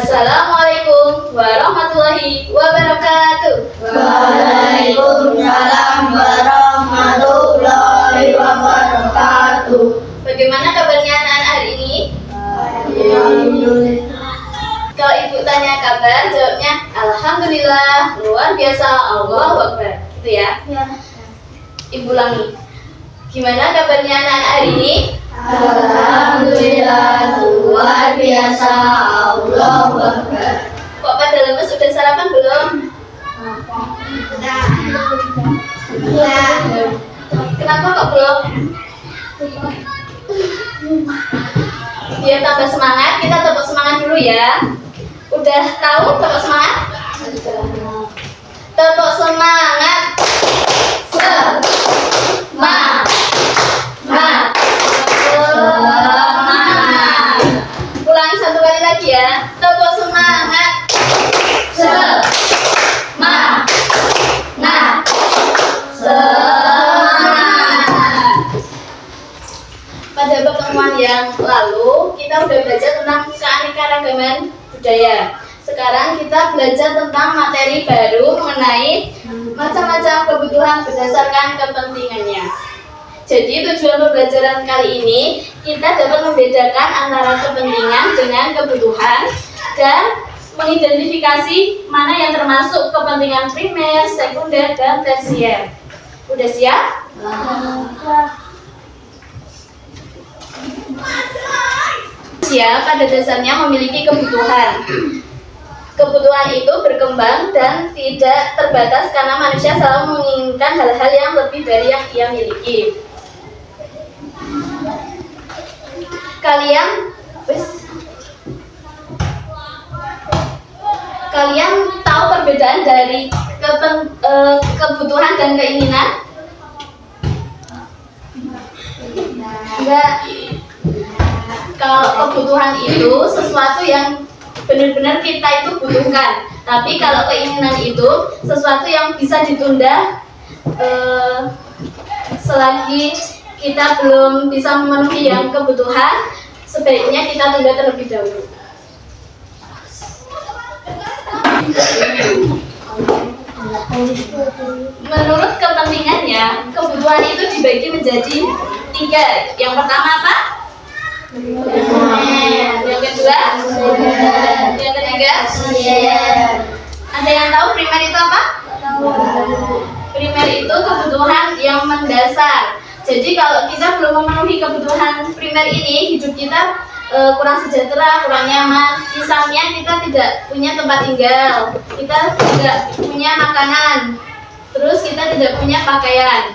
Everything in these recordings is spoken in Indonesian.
Assalamualaikum warahmatullahi wabarakatuh. Waalaikumsalam warahmatullahi wabarakatuh. Bagaimana kabarnya anak-anak hari ini? Alhamdulillah. Kalau ibu tanya kabar, jawabnya Alhamdulillah, luar biasa, Allahu Akbar. Gitu ya. Ibu ulangi. Gimana kabarnya anak-anak hari ini? Alhamdulillah, luar biasa, Allahu Akbar. Kok pada lemes, sudah sarapan belum? Kenapa kok belum? Biar tambah semangat, kita tepuk semangat dulu ya. Udah tahu tepuk semangat? Tepuk semangat. Semangat. Ulangi satu kali lagi ya. Tepuk semangat. Semangat. Pada pertemuan yang lalu kita udah belajar tentang keanekaragaman budaya. Sekarang kita belajar tentang materi baru mengenai macam-macam kebutuhan berdasarkan kepentingannya. Jadi tujuan pembelajaran kali ini kita dapat membedakan antara kepentingan dengan kebutuhan dan mengidentifikasi mana yang termasuk kepentingan primer, sekunder, dan tersier. Udah siap? Manusia pada dasarnya memiliki kebutuhan. Kebutuhan itu berkembang dan tidak terbatas karena manusia selalu menginginkan hal-hal yang lebih dari yang ia miliki. Kalian tahu perbedaan dari kebutuhan dan keinginan? Enggak. Kalau kebutuhan itu sesuatu yang benar-benar kita itu butuhkan, tapi kalau keinginan itu sesuatu yang bisa ditunda selagi kita belum bisa memenuhi yang kebutuhan, sebaiknya kita tunda terlebih dahulu. Menurut kepentingannya, kebutuhan itu dibagi menjadi 3. Yang pertama apa? Yang kedua? Yang ketiga? Ada yang tahu primer itu apa? Primer itu kebutuhan yang mendasar. Jadi kalau kita belum memenuhi kebutuhan primer ini, hidup kita kurang sejahtera, kurang nyaman. Misalnya kita tidak punya tempat tinggal, kita tidak punya makanan, terus kita tidak punya pakaian.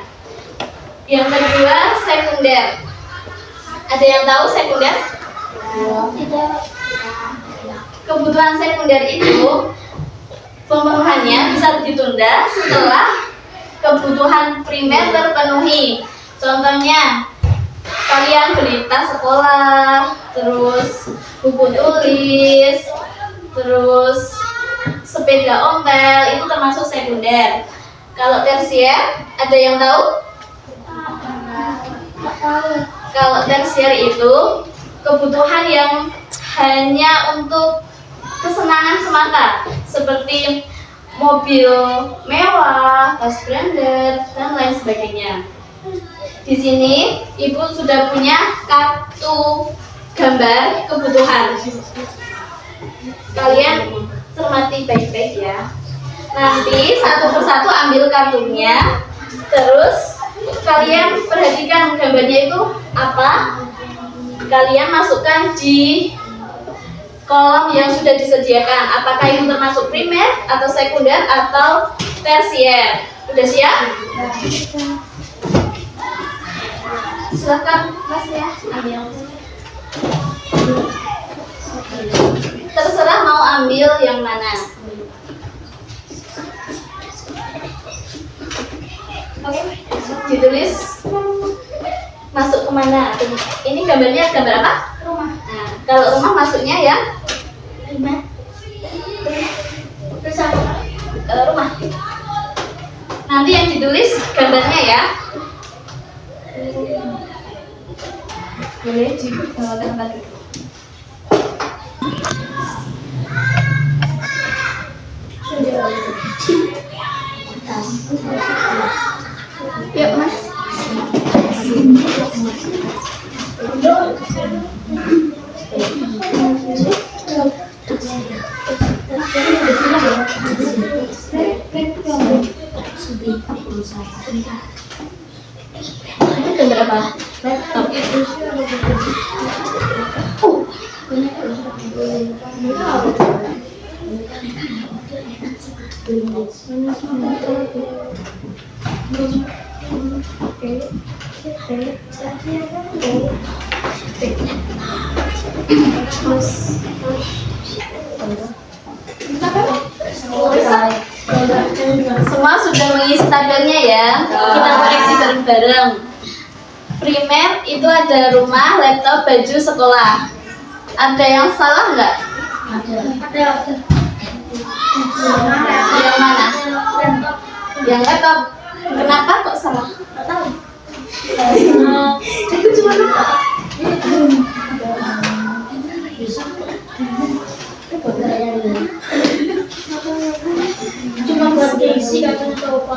Yang kedua, sekunder. Ada yang tahu sekunder? Tidak. Kebutuhan sekunder itu pemenuhannya bisa ditunda setelah kebutuhan primer terpenuhi. Contohnya, kalian beli tas sekolah, terus buku tulis, terus sepeda ontel, itu termasuk sekunder. Kalau tersier, ada yang tahu? Kalau tersier itu kebutuhan yang hanya untuk kesenangan semata, seperti mobil mewah, tas branded, dan lain sebagainya. Di sini ibu sudah punya kartu gambar kebutuhan. Kalian cermati baik-baik ya. Nanti satu persatu ambil kartunya, terus kalian perhatikan gambarnya itu apa. Kalian masukkan di kolom yang sudah disediakan. Apakah itu termasuk primer atau sekunder atau tersier? Udah siap? Silakan Mas ya, ambil. Terserah mau ambil yang mana. Oke, ditulis masuk kemana? Ini gambarnya gambar apa? Rumah. Nah, kalau rumah masuknya ya? Terus rumah. Nanti yang ditulis gambarnya ya. Boleh dibawa ke tempat itu. Yuk Mas. Itu berapa? Laptop. Semua sudah mengisi tabelnya ya. Kita koreksi bareng-bareng. Primer itu ada rumah, laptop, baju sekolah. Ada yang salah nggak? Ada. Yang mana? Yang laptop. Kenapa kok salah? Itu cuma lupa. Cuma buat diisi katanya coba.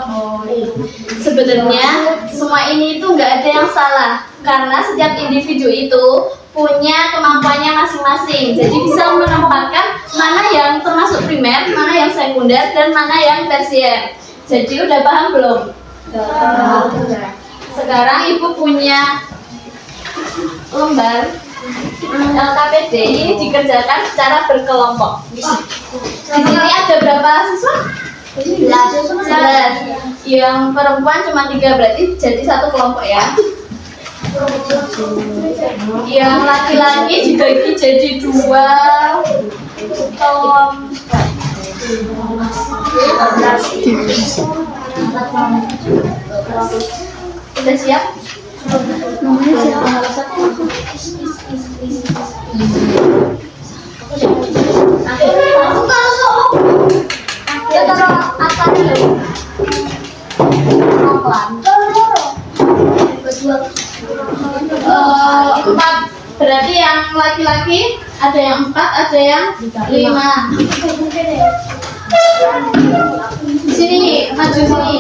Sebenarnya semua ini itu nggak ada yang salah karena setiap individu itu punya kemampuannya masing-masing. Jadi bisa menempatkan mana yang termasuk primer, mana yang sekunder, dan mana yang tersier. Jadi udah paham belum? Sekarang ibu punya lembar LKPD ini dikerjakan secara berkelompok. Di sini ada berapa siswa? 11. Yang perempuan cuma 3, berarti jadi satu kelompok ya. Yang laki-laki dibagi jadi 2 kelompok. Udah siap? Namanya siapa? Ya taruh atas dulu. Pelan. 4. Berarti yang laki-laki ada yang 4, ada yang 5. Sini, maju sini.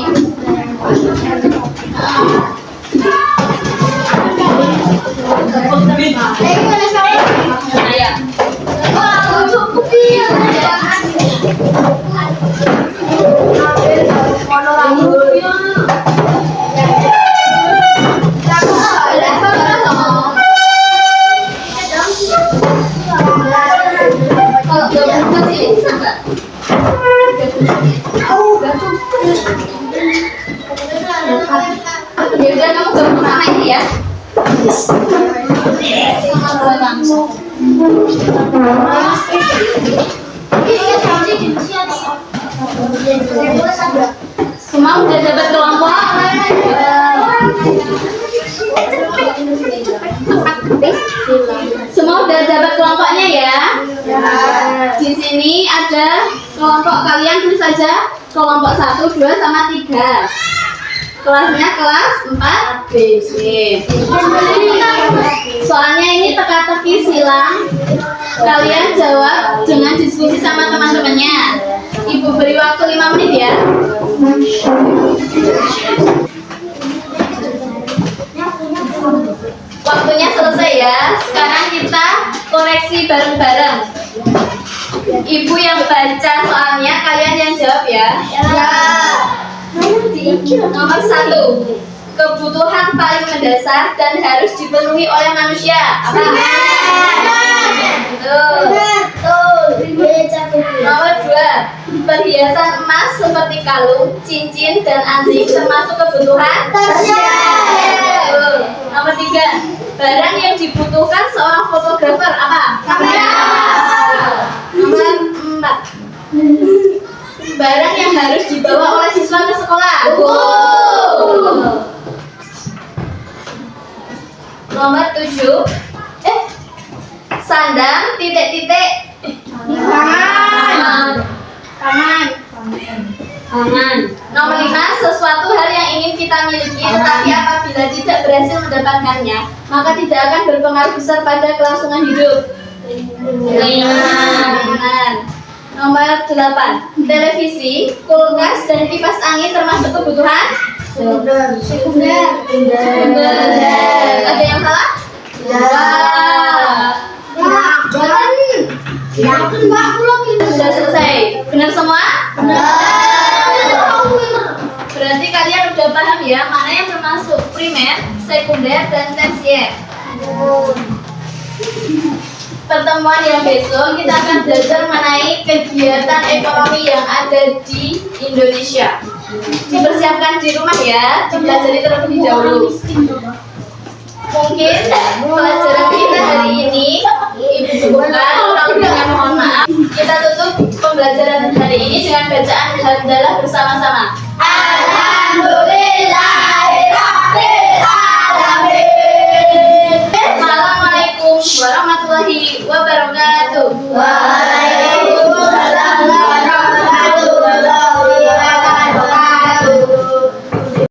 Ya udah, kamu gabung sama ini ya. Semua udah dapat kelompok? Semua udah dapat kelompoknya ya? Di sini ada kelompok kalian, tulis saja kelompok 1, 2, sama 3. Kelasnya kelas 4 BC. Soalnya ini teka-teki silang. Kalian jawab dengan diskusi sama teman-temannya. Ibu beri waktu 5 menit ya. Waktunya selesai ya. Sekarang kita koreksi bareng-bareng. Ibu yang baca soalnya, kalian yang jawab ya. Nomor 1, kebutuhan paling mendasar dan harus dipenuhi oleh manusia. Apa? Nomor 2, perhiasan emas seperti kalung, cincin, dan anting termasuk kebutuhan. Nomor 3, barang yang dibutuhkan seorang fotografer. Apa? Kamera. Nomor 4, barang yang harus dibawa oleh siswa ke sekolah. Nomor 7, sandang titik-titik tangan. Nomor 5, sesuatu hal yang ingin kita miliki tetapi apabila tidak berhasil mendapatkannya, maka tidak akan berpengaruh besar pada kelangsungan hidup. Nomor 8. Televisi, kulkas, dan kipas angin termasuk kebutuhan Sekunder. Ada yang salah? Wah. Yakin Mbak, pulang ini. Sudah selesai. Benar semua? Berarti kalian udah paham ya mana yang termasuk primer, sekunder, dan tersier. Pertemuan yang besok kita akan belajar mengenai kegiatan ekonomi yang ada di Indonesia. Dipersiapkan di rumah ya, dipelajari terlebih dahulu. Mungkin pelajaran kita hari ini Ibu cukupkan, kalau tidak mohon maaf. Kita tutup pembelajaran hari ini dengan bacaan hamdalah bersama-sama. Alhamdulillahirrahmanirrahim. Assalamualaikum warahmatullahi wabarakatuh.